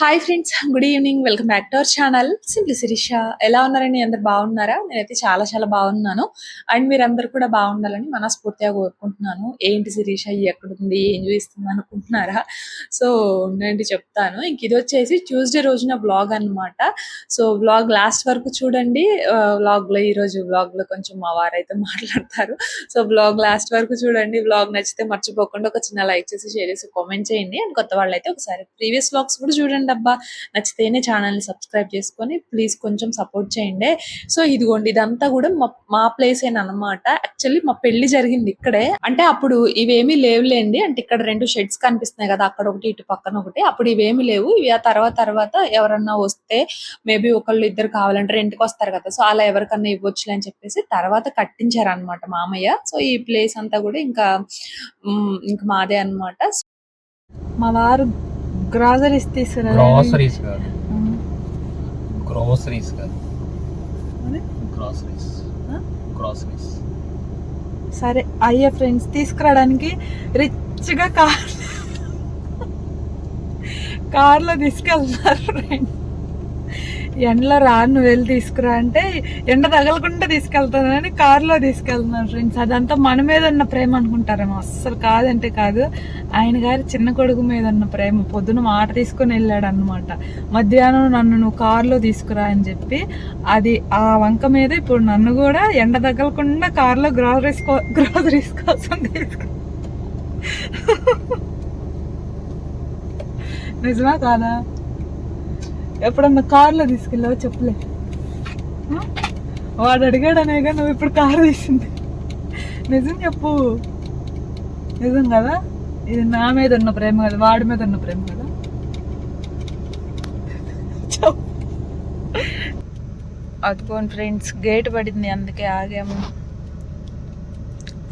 Hi friends, good evening. Welcome back to our channel simply Shirisha. ఎలా ఉన్నారండి? అందరు బాగున్నారా? నేనైతే చాలా చాలా బాగున్నాను. అండ్ మీరందరూ కూడా బాగుండాలని మనస్ఫూర్తిగా కోరుకుంటున్నాను. ఏంటి శిరీష ఎక్కడుంది, ఏం చూస్తుంది అనుకుంటున్నారా? సో నేను చెప్తాను. ఇంక ఇది వచ్చేసి ట్యూస్డే రోజున వ్లాగ్ అనమాట. సో వ్లాగ్ లాస్ట్ వరకు చూడండి. వ్లాగ్లో ఈరోజు వ్లాగ్లో కొంచెం మా వారైతే మాట్లాడతారు. సో వ్లాగ్ లాస్ట్ వరకు చూడండి. వ్లాగ్ నచ్చితే మర్చిపోకుండా ఒక చిన్న లైక్ చేసి షేర్ చేసి కామెంట్ చేయండి. అండ్ కొత్త వాళ్ళైతే ఒకసారి ప్రీవియస్ వ్లాగ్స్ కూడా చూడండి అబ్బా. నచ్చితేనే ఛానల్ని సబ్స్క్రైబ్ చేసుకొని ప్లీజ్ కొంచెం సపోర్ట్ చేయండి. సో ఇదిగోండి, ఇదంతా కూడా మా ప్లేస్ అనమాట. యాక్చువల్లీ మా పెళ్లి జరిగింది ఇక్కడే. అంటే అప్పుడు ఇవేమీ లేవులేండి. అంటే ఇక్కడ 2 షెడ్స్ కనిపిస్తున్నాయి కదా, అక్కడ ఒకటి ఇటు పక్కన ఒకటి. అప్పుడు ఇవేమి లేవు. ఇవి ఆ తర్వాత ఎవరన్నా వస్తే మేబీ ఒకళ్ళు ఇద్దరు కావాలంటే రెంట్కి వస్తారు కదా, సో అలా ఎవరికన్నా ఇవ్వచ్చులే అని చెప్పేసి తర్వాత కట్టించారు అనమాట మామయ్య. సో ఈ ప్లేస్ అంతా కూడా ఇంకా మాదే అనమాట. మా వారు గ్రాసరీస్ తీసుకురా. గ్రోసరీస్ కాదు, గ్రోసరీస్ కాదు, గ్రోసరీస్, గ్రోసరీస్. సరే అయ్యే ఫ్రెండ్స్, తీసుకురావడానికి రిచ్గా కార్లో తీసుకెళ్తున్నారు ఫ్రెండ్స్. ఎండలో నువ్వు వెళ్ళి తీసుకురా అంటే ఎండ తగలకుండా తీసుకెళ్తానని కార్లో తీసుకెళ్తున్నాను ఫ్రెండ్స్. అదంతా మన మీద ఉన్న ప్రేమ అనుకుంటారేమో, అస్సలు కాదంటే కాదు. ఆయన గారి చిన్న కొడుకు మీద ఉన్న ప్రేమ. పొద్దున మాట తీసుకొని వెళ్ళాడు అనమాట. మధ్యాహ్నం నన్ను నువ్వు కార్లో తీసుకురా అని చెప్పి, అది ఆ వంక మీద ఇప్పుడు నన్ను కూడా ఎండ తగలకుండా కార్లో గ్రోసరీస్ కోసం నిజమా కాదా? ఎప్పుడన్నా కార్లో తీసుకెళ్ళావు చెప్పలే. వాడు అడిగాడు అనేగా నువ్వు ఇప్పుడు కారు తీసింది. నిజం చెప్పు, నిజం కదా? ఇది నా మీద ఉన్న ప్రేమ కదా, వాడి మీద ఉన్న ప్రేమ కదా. అదిపోను ఫ్రెండ్స్, గేట్ పడింది అందుకే ఆగాము.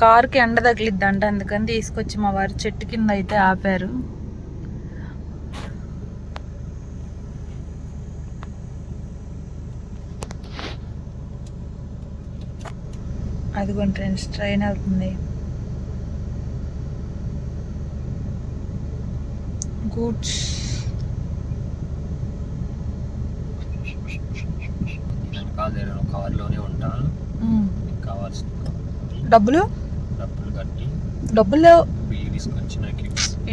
కారుకి ఎండ తగిలిద్దంట, అందుకని తీసుకొచ్చి మా వారి చెట్టు కింద అయితే ఆపారు. అదిగోండి ఫ్రెండ్స్, ట్రైన్ అవుతుంది. గూడ్స్ కార్లోనే ఉంటాను. కావాల్సిన డబ్బులు కట్టి డబ్బులు లేవు తీసుకొచ్చి నాకు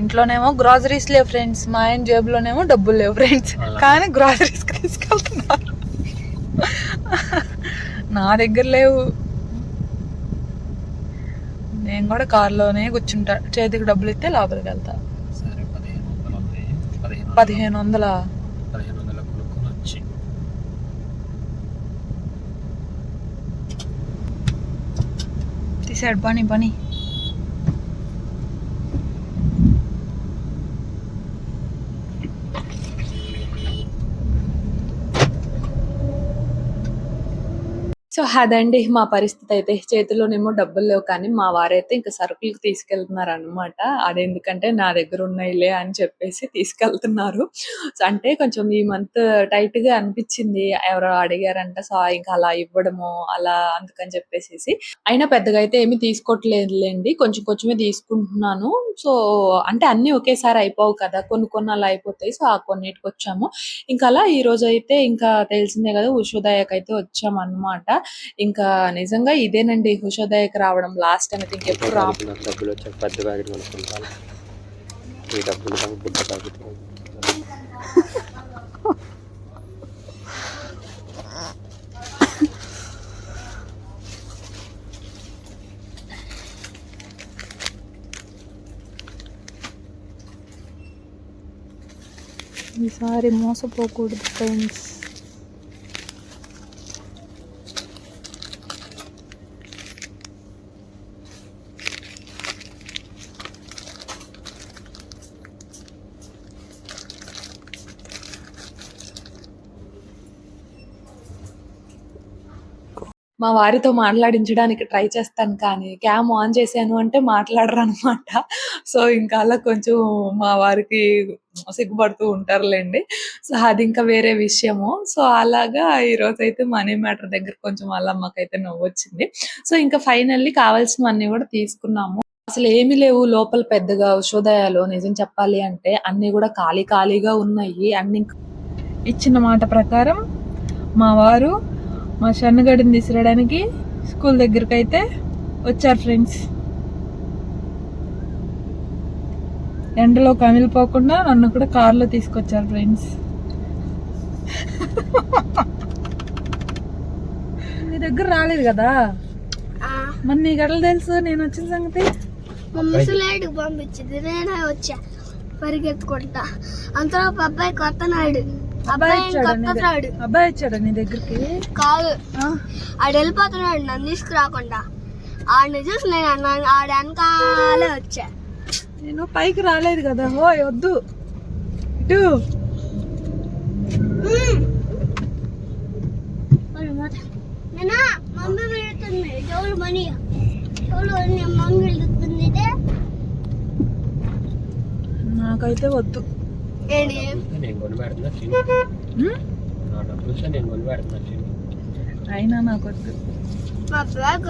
ఇంట్లోనేమో. గ్రాసరీస్ లేవు ఫ్రెండ్స్. మా ఆయన జేబులోనేమో డబ్బులు లేవు ఫ్రెండ్స్, కానీ గ్రాసరీస్ తీసుకెళ్తున్నారు. నా దగ్గర లేవు. నేను కూడా కార్లోనే కూర్చుంటా. చేతికి డబ్బులు ఇస్తే లోపలికి వెళ్తా. 1500 కొనుక్కొని వచ్చి తీసాడు. పని సో అదండి మా పరిస్థితి అయితే. చేతిలోనేమో డబ్బులు లేవు, కానీ మా వారైతే ఇంకా సరుకులకు తీసుకెళ్తున్నారు అనమాట. అదెందుకంటే నా దగ్గర ఉన్నాయిలే అని చెప్పేసి తీసుకెళ్తున్నారు. సో అంటే కొంచెం ఈ మంత్ టైట్ గా అనిపించింది. ఎవరో అడిగారంట, సో ఇంకా అలా ఇవ్వడము అలా, అందుకని చెప్పేసి. అయినా పెద్దగా అయితే ఏమి తీసుకోవట్లేదులేండి, కొంచెం కొంచెమే తీసుకుంటున్నాను. సో అంటే అన్ని ఒకేసారి అయిపోవు కదా, కొన్ని అలా అయిపోతాయి. సో ఆ కొన్నిటికి వచ్చాము. ఇంకా అలా ఈ రోజు అయితే ఇంకా తెలిసిందే కదా, ఉషోదయకైతే వచ్చాము అనమాట. ఇంకా నిజంగా ఇదేనండి ఉషోదయకి రావడం. లాస్ట్ టైం అయితే ఇంకెప్పుడు డబ్బులు వచ్చాక పెద్ద ప్యాకెట్ కొనుక్కుంటాను. ఈ డబ్బులు బుడ్డ ప్యాకెట్. ఈసారి మోసపోకూడదు ఫ్రెండ్స్. మా వారితో మాట్లాడించడానికి ట్రై చేస్తాను, కానీ క్యామ్ ఆన్ చేశాను అంటే మాట్లాడరు అనమాట. సో ఇంకా అలా కొంచెం మా వారికి సిగ్గుపడుతూ ఉంటారులేండి. సో అది ఇంకా వేరే విషయము. సో అలాగా ఈరోజైతే మనీ మ్యాటర్ దగ్గర కొంచెం అలా మాకైతే నవ్వొచ్చింది. సో ఇంకా ఫైనల్లీ కావాల్సినవన్నీ కూడా తీసుకున్నాము. అసలు ఏమీ లేవు లోపల పెద్దగా ఉషోదయాలో. నిజం చెప్పాలి అంటే అన్ని కూడా ఖాళీ ఖాళీగా ఉన్నాయి. అన్ని ఇచ్చిన మాట ప్రకారం మా వారు మా షన్నుగడిని తీసుకురావడానికి స్కూల్ దగ్గరికి అయితే వచ్చారు ఫ్రెండ్స్. ఎండలో కమిలిపోకుండా నన్ను కూడా కార్లో తీసుకొచ్చారు ఫ్రెండ్స్. నీ దగ్గర రాలేదు కదా, మరి నీ గడలు తెలుసు నేను వచ్చిన సంగతి. ముసలాడికి పంపించింది, నేనే వచ్చా పరిగెత్తుకుంటా. అంతలో అబ్బాయి కొత్త నాయుడు అబ్బాయి వచ్చాడు నీ దగ్గరికి? కాదు, ఆడు వెళ్ళిపోతున్నాడు నన్ను తీసుకురాకుండా. ఆడిని చూసి నేను అన్నాను, ఆడ వెనకాలే వచ్చా. నేను పైకి రాలేదు కదా. ఓయ్ వద్దు ఇటు. మమ్మీ వెళ్తుంది జోలు మనీ మమ్మీ వెళ్తుంది. నాకైతే వద్దు. నేను కొని పెడుతున్నా చిన్న నా డబ్బులతో నేను కొని పెడుతున్నా చిన్న. అయినా నాకు వద్దు. మా బ్యాగ్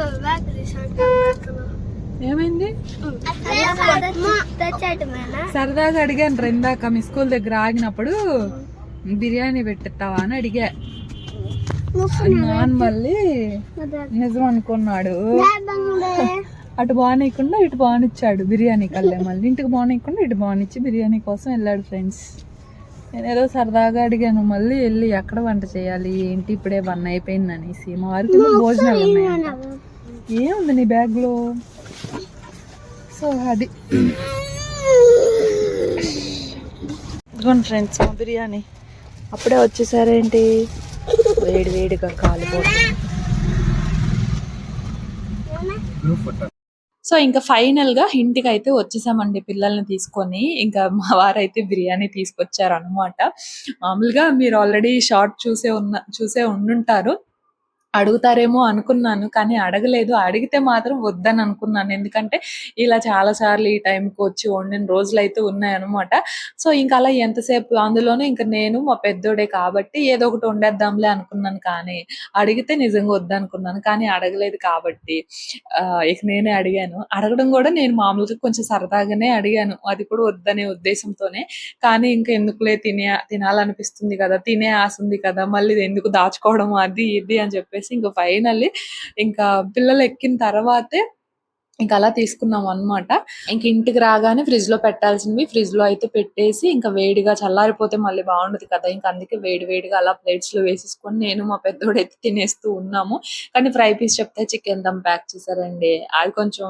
ఏమైంది? తెచ్చాడు సరదాగా అడిగాను ఇందాక మీ స్కూల్ దగ్గర ఆగినప్పుడు బిర్యానీ పెట్టేస్తావా అని అడిగా. నాన్న మళ్ళీ నిజం అనుకున్నాడు. అటు బాగానేయకుండా ఇటు బాగానిచ్చాడు బిర్యానీ కల్లా. మళ్ళీ ఇంటికి బాగానేయకుండా ఇటు బాగానిచ్చి బిర్యానీ కోసం వెళ్ళాడు ఫ్రెండ్స్. నేను ఏదో సరదాగా అడిగాను, మళ్ళీ వెళ్ళి ఎక్కడ వంట చేయాలి ఏంటి ఇప్పుడే 1 అయిపోయింది అనేసి. మా వారికి భోజనాలు ఉన్నాయంట. ఏముంది నీ బ్యాగ్లో? సో అది ఇదిగోండి ఫ్రెండ్స్ మా బిర్యానీ. అప్పుడే వచ్చేసారేంటి? వేడి వేడిగా కాలిపోతుంది. సో ఇంకా ఫైనల్ గా ఇంటికి అయితే వచ్చేసామండి పిల్లల్ని తీసుకొని. ఇంకా మా వారైతే బిర్యానీ తీసుకొచ్చారు అనమాట. మామూలుగా మీరు ఆల్రెడీ షార్ట్ చూసే ఉండుంటారు. అడుగుతారేమో అనుకున్నాను కానీ అడగలేదు. అడిగితే మాత్రం వద్దని అనుకున్నాను, ఎందుకంటే ఇలా చాలా సార్లు ఈ టైంకి వచ్చి వండిన రోజులు అయితే ఉన్నాయన్నమాట. సో ఇంకా అలా ఎంతసేపు, అందులోనే ఇంకా నేను మా పెద్దోడే కాబట్టి ఏదో ఒకటి వండేద్దాంలే అనుకున్నాను. కానీ అడిగితే నిజంగా వద్దనుకున్నాను, కానీ అడగలేదు కాబట్టి ఇక నేనే అడిగాను. అడగడం కూడా నేను మామూలుగా కొంచెం సరదాగానే అడిగాను, అది కూడా వద్దనే ఉద్దేశంతోనే. కానీ ఇంకా ఎందుకులే, తినాలనిపిస్తుంది కదా, తినే ఆశ ఉంది కదా, మళ్ళీ ఎందుకు దాచుకోవడం అది ఇది అని చెప్పేసి ఇంకా ఫైనల్లీ ఇంకా పిల్లలు ఎక్కిన తర్వాతే ఇంకా అలా తీసుకున్నాం అన్నమాట. ఇంక ఇంటికి రాగానే ఫ్రిడ్జ్ లో పెట్టాల్సినవి ఫ్రిడ్జ్ లో అయితే పెట్టేసి, ఇంకా వేడిగా చల్లారిపోతే మళ్ళీ బాగుండదు కదా, ఇంకా అందుకే వేడి వేడిగా అలా ప్లేట్స్ లో వేసేసుకొని నేను మా పెద్దోడైతే తినేస్తూ ఉన్నాము. కానీ ఫ్రై పీస్ చెప్తే చికెన్ దమ్ ప్యాక్ చేశారండి. అది కొంచెం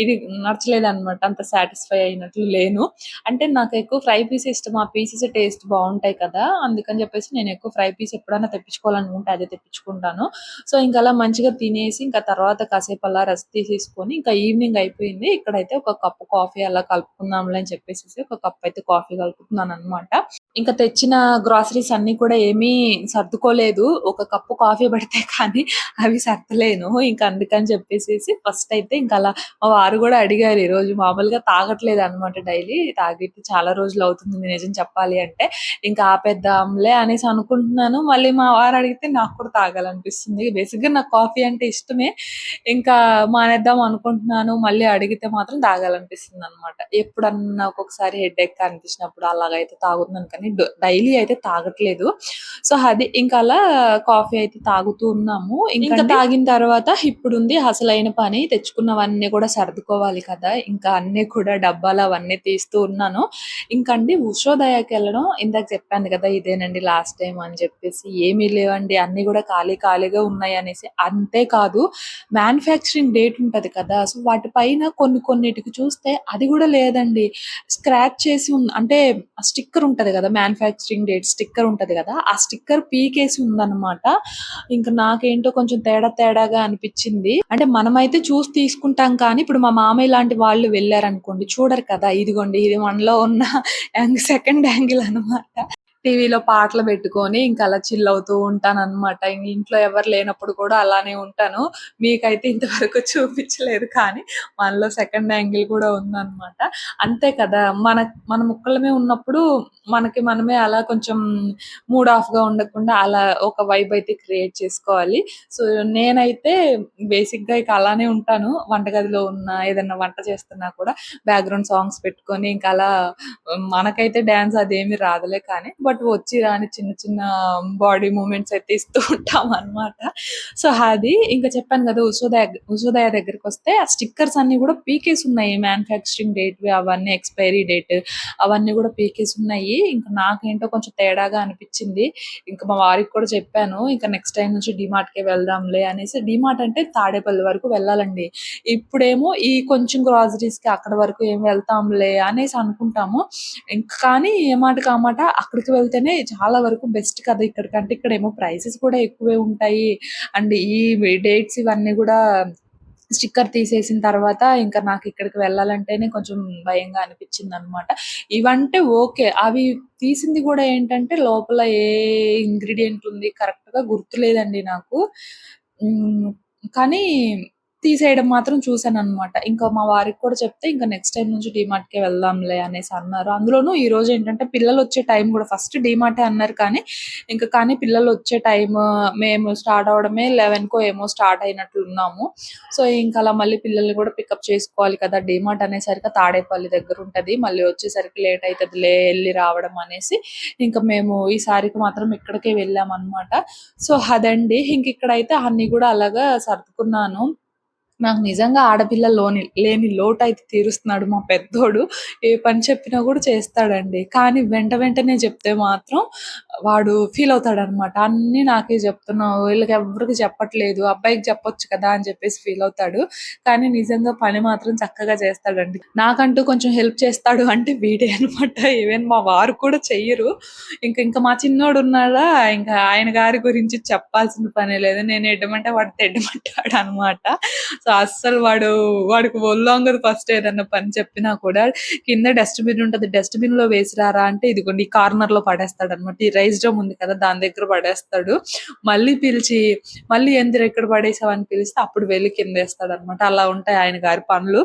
ఇది నచ్చలేదు అనమాట, అంత సాటిస్ఫై అయినట్లు లేను. అంటే నాకు ఎక్కువ ఫ్రై పీస్ ఇష్టం, ఆ పీసెస్ టేస్ట్ బాగుంటాయి కదా, అందుకని చెప్పేసి నేను ఎక్కువ ఫ్రై పీస్ ఎప్పుడైనా తెప్పించుకోవాలనుకుంటే అదే తెప్పించుకుంటాను. సో ఇంకా అలా మంచిగా తినేసి ఇంకా తర్వాత కాసేపు అలా రెస్ట్ తీసేసుకొని ఇంకా ఈవినింగ్ అయిపోయింది. ఇక్కడైతే ఒక కప్పు కాఫీ అలా కలుపుకుందాంలే అని చెప్పేసి ఒక కప్ అయితే కాఫీ కలుపుతున్నాను అనమాట. ఇంకా తెచ్చిన గ్రాసరీస్ అన్ని కూడా ఏమీ సర్దుకోలేదు, ఒక కప్పు కాఫీ పడితే కానీ అవి సర్దలేను. ఇంకా అందుకని చెప్పేసి ఫస్ట్ అయితే ఇంకా అలా మా వారు కూడా అడిగారు, ఈ రోజు మామూలుగా తాగట్లేదు అనమాట, డైలీ తాగితే చాలా రోజులు అవుతుంది నిజం చెప్పాలి అంటే. ఇంకా ఆపేద్దాంలే అనేసి అనుకుంటున్నాను. మళ్ళీ మా వారు అడిగితే నాకు కూడా తాగాలనిపిస్తుంది. బేసిక్ గా నాకు కాఫీ అంటే ఇష్టమే, ఇంకా మానేద్దాం అనుకుంటున్నాను. మళ్ళీ అడిగితే మాత్రం తాగాలనిపిస్తుంది అనమాట. ఎప్పుడన్నా ఒక్కొక్కసారి హెడ్ ఎక్ అనిపించినప్పుడు అలాగైతే తాగుతున్నాను, కానీ డైలీ అయితే తాగట్లేదు. సో అది ఇంకా అలా కాఫీ అయితే తాగుతూ ఉన్నాము. ఇంకా తాగిన తర్వాత ఇప్పుడుంది అసలైన పని, తెచ్చుకున్నవన్నీ కూడా సర్దుకోవాలి కదా. ఇంకా అన్ని కూడా డబ్బాలు అవన్నీ తీస్తూ ఉన్నాను. ఇంకండి ఉషోదయాకి వెళ్ళడం ఇందాక చెప్పాను కదా, ఇదేనండి లాస్ట్ టైం అని చెప్పేసి. ఏమీ లేవండి, అన్ని కూడా ఖాళీగా ఉన్నాయి అనేసి. అంతేకాదు మ్యానుఫ్యాక్చరింగ్ డేట్ ఉంటది కదా, సో వాటిపైన కొన్నిటికి చూస్తే అది కూడా లేదండి, స్క్రాచ్ చేసి అంటే స్టిక్కర్ ఉంటది కదా, మ్యానుఫ్యాక్చరింగ్ డేట్ స్టిక్కర్ ఉంటది కదా, ఆ స్టిక్కర్ పీకేసి ఉందన్నమాట. ఇంకా నాకేంటో కొంచెం తేడాగా అనిపించింది. అంటే మనమైతే చూసి తీసుకుంటాం కానీ ఇప్పుడు మా మామయ్య లాంటి వాళ్ళు వెళ్ళారనుకోండి చూడరు కదా. ఇదిగోండి ఇది మనలో ఉన్న సెకండ్ యాంగిల్ అనమాట. టీవీలో పాటలు పెట్టుకొని ఇంకా అలా చిల్ అవుతూ ఉంటానన్నమాట. ఇంట్లో ఎవరు లేనప్పుడు కూడా అలానే ఉంటాను. మీకైతే ఇంతవరకు చూపించలేదు కానీ మనలో సెకండ్ యాంగిల్ కూడా ఉందన్నమాట. అంతే కదా! మన ముక్కలమే ఉన్నప్పుడు మనకి మనమే అలా కొంచెం మూడ్ ఆఫ్‌గా ఉండకుండా అలా ఒక వైబ్ అయితే క్రియేట్ చేసుకోవాలి. సో, నేనైతే బేసిక్‌గా ఇక అలానే ఉంటాను. వంటగదిలో ఏదన్నా వంట చేస్తున్నా కూడా బ్యాక్‌గ్రౌండ్ సాంగ్స్ పెట్టుకొని ఇంకా అలా మనకైతే డాన్స్ అదేమి రాదులే కానీ, బట్ వచ్చి రాని చిన్న చిన్న బాడీ మూవ్‌మెంట్స్ అయితే ఇస్తూ ఉంటామనమాట. సో, అది ఇంకా చెప్పాను కదా! ఉషోదయ దగ్గరికొస్తే ఆ స్టిక్కర్స్ అన్నీ కూడా పీకేసున్నాయి. మ్యానుఫ్యాక్చరింగ్ డేట్‌వి అవన్నీ ఎక్స్‌పైరీ డేట్ అవన్నీ కూడా పీకేసున్నాయి. ఇంక నాకేంటో కొంచెం తేడాగా అనిపిచ్చింది. ఇంక మా వారికి కూడా చెప్పాను. ఇంక నెక్స్ట్ టైమ్ నుంచి డీమార్ట్‌కే వెళ్దాంలే అనేసి. డీమార్ట్ అంటే తాడేపల్లి వరకు వెళ్ళాలండి. ఇప్పుడేమో ఈ కొంచెం గ్రాసరీస్‌కి అక్కడి వరకు ఏం వెళ్తాంలే అనేసి అనుకుంటాము. కానీ ఏ మాటకి ఆ మాట అక్కడికి వెళ్తేనే చాలా వరకు బెస్ట్ కదా! ఇక్కడికంటే ఇక్కడేమో ప్రైసెస్ కూడా ఎక్కువే ఉంటాయి. అండ్ ఈ డేట్స్ ఇవన్నీ గూడా స్టిక్కర్ తీసేసిన తర్వాత ఇంకా నాకిక్కడికి వెళ్ళాలంటేనే కొంచెం భయంగా అనిపిచ్చిందనమాట. ఇవంటే ఓకే. అవి తీసింది గూడా ఏంటంటే లోపల ఏ ఇంగ్రీడియెంట్ ఉంది కరెక్ట్‌గా గుర్తులేదండి నాకు. హ్మ్. కానీ తీసేయడం మాత్రం చూసాననమాట. ఇంకా మా వారికి కూడా చెప్తే ఇంక నెక్స్ట్ టైమ్ నుంచి డీమార్ట్‌కే వెళ్దాంలే అనేసి అన్నారు. అందులోనూ ఈరోజేంటంటే పిల్లలొచ్చే టైం గూడా ఫస్ట్ డీమార్టే అన్నారు కానీ, కానీ పిల్లలొచ్చే టైము మేము స్టార్ట్ అవ్వడమే 11కో ఏమో స్టార్ట్ అయినట్లున్నాము. సో, ఇంకలా మళ్ళీ పిల్లల్ని గూడా పికప్ చేసుకోవాలి కదా! డీమార్ట్ అనేసరికి తాడేపల్లి దగ్గరుంటది. మళ్ళీ వచ్చేసరికి లేట్ అయితదిలే ఎళ్లి రావడం అనేసి, ఇంక మేము ఈసారికి మాత్రం ఇక్కడికే వెళ్ళామనమాట. సో, అదండి. ఇంకిక్కడైతే అన్నీ గూడా అలాగా సర్దుకున్నాను. నాకు నిజంగా ఆడపిల్ల లేని లోటైతే తీరుస్తున్నాడు మా పెద్దోడు. ఏ పని చెప్పినా గూడా చేస్తాడండి. కానీ వెంటనే చెప్తే మాత్రం వాడు ఫీలవుతాడనమాట. అన్నీ నాకే జెప్తున్నావు, వీళ్ళకెవ్వరికి చెప్పట్లేదు, అబ్బాయికి చెప్పొచ్చు కదా! అని చెప్పేసి ఫీలవుతాడు. కానీ నిజంగా పని మాత్రం చక్కగా చేస్తాడండి. నాకంటూ కొంచెం హెల్ప్ చేస్తాడు అంటే వీడే అనమాట. ఈవెన్ మా వారు కూడా చెయ్యరు. ఇంకా మా చిన్నోడున్నాడా, ఇంకా ఆయన గారి గురించి చెప్పాల్సిన పనే లేదు. నేను ఎడ్డమంటే వాడు తెడ్డమంటాడనమాట. సో, అస్సలు వాడికి ఒళ్ళొంగదు ఫస్ట్ ఏదన్నా పని చెప్పినా కూడా. కింద డస్ట్‌బిన్ ఉంటది. డస్ట్‌బిన్‌లో వేసిరారా అంటే ఇదిగోండి ఈ కార్నర్‌లో పడేస్తాడనమాట. ఈ రైస్ డ్రమ్ ఉంది కదా! దాని దగ్గర పడేస్తాడు. మళ్ళీ పిలిచి, మళ్ళీ "ఏందిరా ఇక్కడ పడేసావు" అని పిలిస్తే అప్పుడు వెళ్లి కిందేస్తాడనమాట. అలా ఉంటాయి ఆయన గారి పనులు.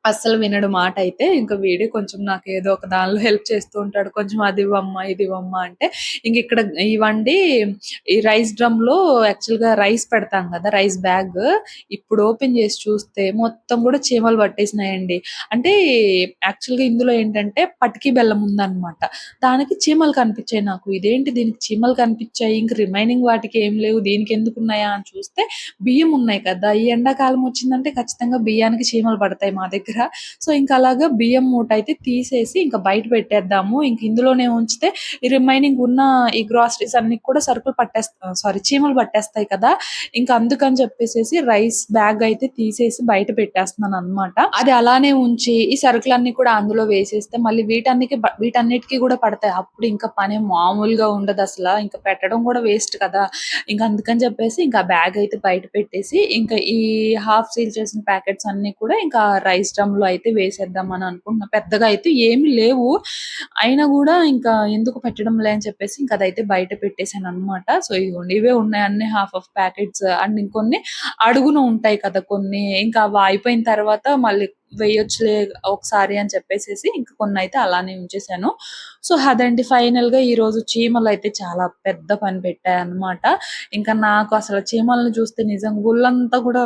అస్సలు వినడు మాటైతే. ఇంక వీడే కొంచెం నాకేదో ఒక దానిలో హెల్ప్ చేస్తూ ఉంటాడు. కొంచెం అదివ్వమ్మా, ఇదివ్వమ్మా అంటే ఇంకిక్కడ ఇవండి ఈ రైస్ డ్రమ్‌లో యాక్చువల్‌గా రైస్ పెడతాం గదా! రైస్ బ్యాగ్ ఇప్పుడు ఓపెన్ చేసి చూస్తే మొత్తం గూడా చీమలు పట్టేసినాయండి. అంటే యాక్చువల్‌గా ఇందులో ఏంటంటే పటికి బెల్లం ఉందనమాట. దానికి చీమలు కనిపిచ్చాయి నాకు. ఇదేంటి దీనికి చీమలు కనిపిచ్చాయి. ఇంక రిమైనింగ్ వాటికి ఏం లేవు. దీనికెందుకున్నాయా అని చూస్తే బియ్యం ఉన్నాయి కదా! ఈ ఎండాకాలం వచ్చిందంటే ఖచ్చితంగా బియ్యానికి చీమలు పడతాయి మా దగ్గర. సో, ఇంక అలాగా బియ్యం మూటయితే తీసేసి ఇంక బయట పెట్టేద్దాము. ఇంక ఇందులోనే ఉంచితే ఈ రిమైనింగ్ ఉన్న ఈ గ్రాసరీస్ అన్నీ కూడా చీమలు పట్టేస్తాయి కదా! ఇంక అందుకని చెప్పేసేసి రైస్ బ్యాగ్ అయితే తీసేసి బయట పెట్టేస్తున్నాననమాట. అది అలానే ఉంచి ఈ సరుకులన్నీ కూడా అందులో వేసేస్తే మళ్ళీ వీటన్నిటికి కూడా పడతాయి. అప్పుడు ఇంకా పని మామూలుగా ఉండదసల. ఇంక పెట్టడం కూడా వేస్ట్ కదా! ఇంక అందుకని చెప్పేసి ఇంకా బ్యాగ్ అయితే బయట పెట్టేసి ఇంకా ఈ హాఫ్ సీల్ చేసిన ప్యాకెట్స్ అన్నీ కూడా ఇంకా రైస్ డ్రమ్‌లో అయితే వేసేద్దామని అనుకుంటున్నా. పెద్దగా అయితే ఏమి లేవు. అయినా గూడా ఇంకా ఎందుకు పెట్టడంలే అని చెప్పేసి ఇంక అదైతే బయట పెట్టేసాననమాట. సో, ఇదిగోండి ఇవే ఉన్నాయి అన్నీ హాఫ్ హాఫ్ ప్యాకెట్స్ అండ్ ఇంకొన్ని అడుగున ఉంటాయి కదా! కొన్ని ఇంకా అవి అయిపోయిన తర్వాత మళ్ళీ వేయొచ్చులే ఒకసారి అని చెప్పేసేసి ఇంక కొన్నయితే అలానే ఉంచేసాను. సో, అదండి ఫైనల్‌గా ఈరోజు చీమలయితే చాలా పెద్ద పని పెట్టాయన్నమాట. ఇంకా నాకు అసలు చీమల్ని చూస్తే నిజంగా ఒళ్ళంతా కూడా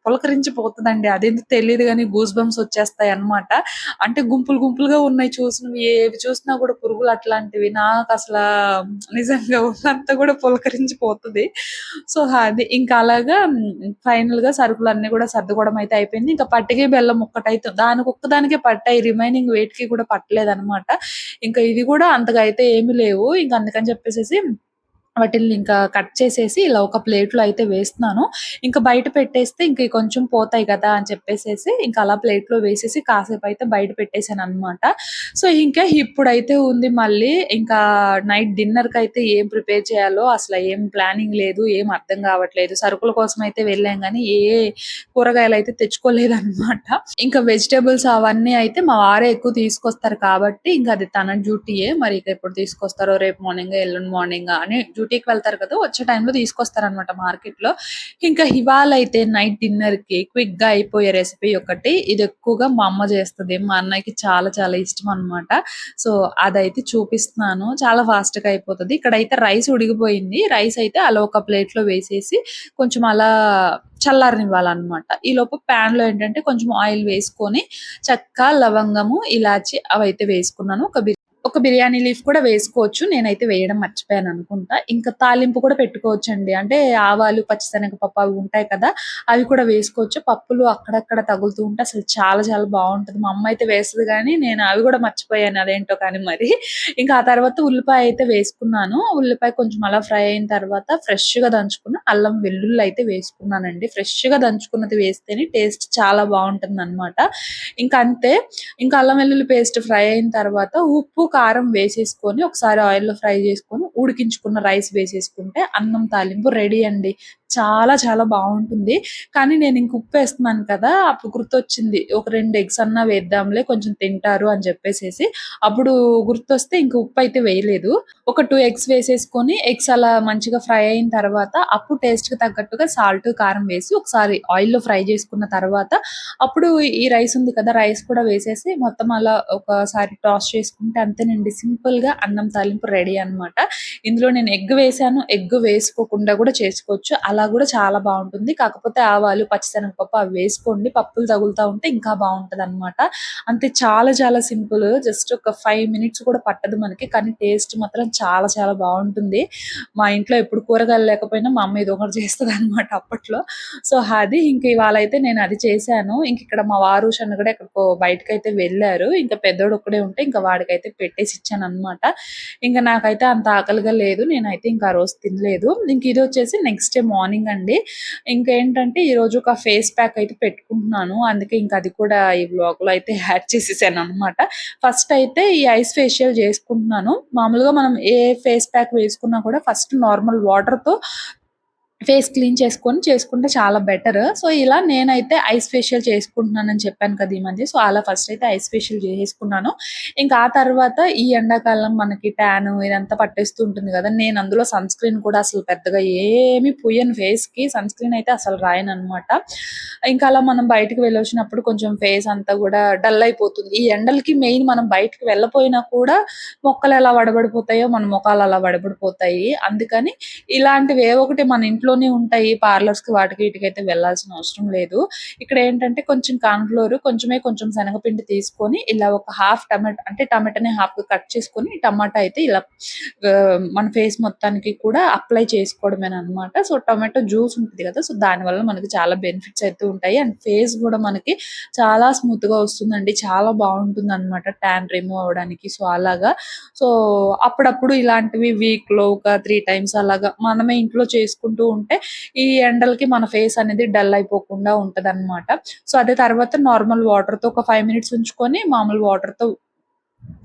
పులకరించిపోతదండి. అదేందో తెలీదు గానీ గూస్ బంప్స్ వచ్చేస్తాయన్నమాట. అంటే గుంపులు గుంపులుగా ఉన్నాయి చూసినవి ఏవి చూసినా కూడా పురుగులు అట్లాంటివి. నాకసలా నిజంగా ఒళ్ళంతా కూడా పులకరించిపోతది. సో, అది ఇంకా అలాగా ఫైనల్‌గా సరుకులన్నీ కూడా సర్దుకోవడం అయితే అయిపోయింది. ఇంకా పట్టికి బెల్లం ఒక్కటైతే దానికొక్కదానికే పట్టాయి. రిమైనింగ్ వేటికి కూడా పట్టలేదన్నమాట. ఇంకా ఇది కూడా అంతగా అయితే ఏమి లేవు. ఇంక అందుకని చెప్పేసేసి వాటిల్ని ఇంకా కట్ చేసేసి ఇలా ఒక ప్లేట్‌లో అయితే వేస్తున్నాను. ఇంకా బయట పెట్టేస్తే ఇంక కొంచెం పోతాయి కదా అని చెప్పేసేసి ఇంకా అలా ప్లేట్‌లో వేసేసి కాసేపయితే బయట పెట్టేసాననమాట. సో, ఇంకా ఇప్పుడైతే ఉంది మళ్ళీ ఇంకా నైట్ డిన్నర్‌కయితే ఏం ప్రిపేర్ చేయాలో అసల ఏం ప్లానింగ్ లేదు. ఏం అర్థం కావట్లేదు. సరుకుల కోసం అయితే వెళ్ళాం గానీ, కూరగాయలయితే తెచ్చుకోలేదనమాట. ఇంకా వెజిటబుల్స్ అవన్నీ అయితే మా వారే ఎక్కువ తీసుకొస్తారు కాబట్టి, ఇంక అది తన డ్యూటీయే. మరి ఇక ఎప్పుడు తీసుకొస్తారో రేపు మార్నింగా, ఎల్లుండి మార్నింగా అని డ్యూటీకి వెళ్తారు కదా! వచ్చే టైంలో తీసుకొస్తారనమాట మార్కెట్‌లో. ఇంకా ఇవాళైతే నైట్ డిన్నర్‌కి క్విక్‌గా అయిపోయే రెసిపీ ఒకటి. ఇది ఎక్కువగా మా అమ్మ చేస్తది. మా అన్నయ్యకి చాలా చాలా ఇష్టమనమాట. సో, అదైతే చూపిస్తున్నాను. చాలా ఫాస్ట్‌గా అయిపోతది. ఇక్కడైతే రైస్ ఉడికిపోయింది. రైస్ అయితే అలా ఒక ప్లేట్‌లో వేసేసి కొంచెం అలా చల్లారనివ్వాలనమాట. ఈలోపు ప్యాన్‌లో ఏంటంటే కొంచెం ఆయిల్ వేసుకొని చెక్క, లవంగము, ఇలాచి అవైతే వేసుకున్నాను. ఒక బిర్యానీ లీఫ్ కూడా వేసుకోవచ్చు. నేనైతే వేయడం మర్చిపోయాననుకుంటా. ఇంకా తాలింపు కూడా పెట్టుకోవచ్చండి. అంటే ఆవాలు, పచ్చిశనగపప్పు అవి ఉంటాయి కదా! అవి కూడా వేసుకోవచ్చు. పప్పులు అక్కడక్కడ తగులుతూ ఉంటే అసలు చాలా చాలా బావుంటది. మా అమ్మ అయితే వేస్తది గానీ, నేను అవి కూడా మర్చిపోయాను అదేంటో కానీ మరి. ఇంకా ఆ తర్వాత ఉల్లిపాయ అయితే వేసుకున్నాను. ఉల్లిపాయ కొంచెం అలా ఫ్రై అయిన తర్వాత ఫ్రెష్‌గా దంచుకున్న అల్లం వెల్లుల్లి అయితే వేసుకున్నానండి. ఫ్రెష్‌గా దంచుకున్నది వేస్తేనే టేస్ట్ చాలా బావుంటుందనమాట. ఇంక అంతే. ఇంకా అల్లం వెల్లుల్లి పేస్ట్ ఫ్రై అయిన తర్వాత ఉప్పు, కారం వేసేసుకొని ఒకసారి ఆయిల్‌లో ఫ్రై చేసుకొని ఉడికించుకున్న రైస్ వేసేసుకుంటే అన్నం తాలింపు రెడీ అండి. చాలా చాలా బావుంటుంది. కానీ నేను ఇంక ఉప్పేస్తున్నాను కదా! అప్పుడు గుర్తొచ్చింది. ఒక 2 ఎగ్స్ అన్నా వేద్దాంలే కొంచెం తింటారు అని చెప్పేసేసి అప్పుడు గుర్తొస్తే ఇంక ఉప్పయితే వేయలేదు. ఒక 2 ఎగ్స్ వేసేసుకొని ఎగ్స్ అలా మంచిగా ఫ్రై అయిన తర్వాత అప్పుడు టేస్ట్‌కి తగ్గట్టుగా సాల్ట్, కారం వేసి ఒకసారి ఆయిల్‌లో ఫ్రై చేసుకున్న తర్వాత అప్పుడు ఈ రైస్ ఉంది కదా! రైస్ కూడా వేసేసి మొత్తం అలా ఒకసారి టాస్ చేసుకుంటే అంతేనండి. సింపుల్‌గా అన్నం తాలింపు రెడీ అనమాట. ఇందులో నేను ఎగ్ వేశాను. ఎగ్ వేసుకోకుండా కూడా చేసుకోవచ్చు. అలా కూడా చాలా బావుంటుంది. కాకపోతే ఆవాలు, పచ్చిశనగపప్పు అవి వేసుకోండి. పప్పులు తగులుతా ఉంటే ఇంకా బావుంటదనమాట. అంతే చాలా చాలా సింపుల్. జస్ట్ ఒక 5 మినిట్స్ కూడా పట్టదు మనకి. కానీ టేస్ట్ మాత్రం చాలా చాలా బావుంటుంది. మా ఇంట్లో ఎప్పుడు కూరగాయలు లేకపోయినా మా అమ్మ ఏదో ఒకటి చేస్తదనమాట అప్పట్లో. సో, అది ఇంక ఇవాళైతే నేను అది చేశాను. ఇంక ఇక్కడ మా వారు, షన్ను కూడా ఎక్కడికో బయటకైతే వెళ్లారు. ఇంకా పెద్దోడు ఒక్కడే ఉంటే ఇంకా వాడికైతే పెట్టేసి ఇచ్చాననమాట. ఇంక నాకైతే అంత ఆకలిగా లేదు. నేనైతే ఇంకా ఆ రోజు తినలేదు. ఇంక ఇదొచ్చేసి నెక్స్ట్ డే మార్నింగ్ అండి. ఇంకేంటంటే ఈరోజు ఒక ఫేస్ ప్యాక్ అయితే పెట్టుకుంటున్నాను. అందుకే ఇంక అది కూడా ఈ వ్లాగ్‌లో అయితే యాడ్ చేసేసాననమాట. ఫస్ట్ అయితే ఈ ఐస్ ఫేషియల్ చేసుకుంటున్నాను. మామూలుగా మనం ఏ ఫేస్ ప్యాక్ వేసుకున్నా కూడా ఫస్ట్ నార్మల్ వాటర్‌తో ఫేస్ క్లీన్ చేసుకుంటే చాలా బెటర్. సో, ఇలా నేనైతే ఐస్ ఫేషియల్ చేసుకుంటున్నానని చెప్పాను కదా! ఈ మధ్య. సో, అలా ఫస్ట్ అయితే ఐస్ ఫేషియల్ చేసేసుకున్నాను. ఇంకా ఆ తర్వాత ఈ ఎండాకాలం మనకి టాన్ ఇదంతా పట్టేస్తూ ఉంటుంది కదా! నేను అందులో సన్ స్క్రీన్ కూడా అసలు పెద్దగా ఏమి పూయను ఫేస్‌కి. సన్ స్క్రీన్ అయితే అసలు రాయననమాట. ఇంకా అలా మనం బయటికి వెళ్ళొచ్చినప్పుడు కొంచెం ఫేస్ అంతా కూడా డల్ అయిపోతుంది. ఈ ఎండలకి మెయిన్ మనం బయటికి వెళ్ళపోయినా కూడా మొక్కలు ఎలా వడబడిపోతాయో మన మొఖాలు అలా వడబడిపోతాయి. అందుకని ఇలాంటివి ఏవో ఒకటి మన ఇంట్లోనే ఉంటాయి. పార్లర్స్‌కి వాటికి వీటికైతే వెళ్ళాల్సిన అవసరం లేదు. ఇక్కడ ఏంటంటే కొంచెం కార్న్ ఫ్లోర్, కొంచెం శనగపిండి తీసుకొని ఇలా ఒక హాఫ్ టమాటా అంటే టమాటాని హాఫ్‌గా కట్ చేసుకొని టమాటా అయితే ఇలా మన ఫేస్ మొత్తానికి కూడా అప్లై చేసుకోవడమేనన్నమాట. సో, టొమాటో జ్యూస్ ఉంటది కదా! సో, దానివల్ల మనకి చాలా బెనిఫిట్స్ అయితే ఉంటాయి. అండ్ ఫేస్ గూడా మనకి చాలా స్మూత్‌గా వస్తుందండి. చాలా బావుంటుందన్నమాట టాన్ రిమూవ్ అవ్వడానికి. సో, అలాగా. సో, అప్పుడప్పుడు ఇలాంటివి వీక్‌లో ఒక 3 టైమ్స్ అలాగా మనమే ఇంట్లో చేసుకుంటూ ఉంటే ఈ ఎండలకి మన ఫేస్ అనేది డల్ అయిపోకుండా ఉంటదన్నమాట. సో, అదే తర్వాత నార్మల్ వాటర్‌తో ఒక 5 మినిట్స్ ఉంచుకొని మామూలు వాటర్‌తో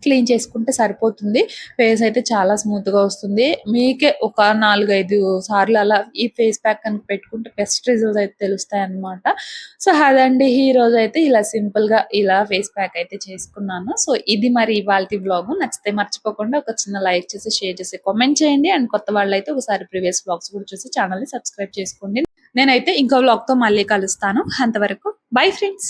క్లీన్ చేసుకుంటే సరిపోతుంది. ఫేస్ అయితే చాలా స్మూత్‌గా వస్తుంది. మీకే ఒక 4, 5 సార్లు అలా ఈ ఫేస్ ప్యాక్ కనుక పెట్టుకుంటే బెస్ట్ రిజల్ట్స్ అయితే తెలుస్తాయన్నమాట. సో, అదండి ఈరోజైతే ఇలా సింపుల్‌గా ఇలా ఫేస్ ప్యాక్ అయితే చేసుకున్నాను. సో, ఇది మరి ఇవాల్టి వ్లాగు. నచ్చితే మర్చిపోకుండా ఒక చిన్న లైక్ చేసి, షేర్ చేసి, కామెంట్ చేయండి. అండ్ కొత్త వాళ్ళైతే ఒకసారి ప్రీవియస్ వ్లాగ్స్ కూడా చూసి ఛానెల్‌ని సబ్స్క్రైబ్ చేసుకోండి. నేనైతే ఇంకో వ్లాగ్‌తో మళ్ళీ కలుస్తాను. అంతవరకు బై ఫ్రెండ్స్.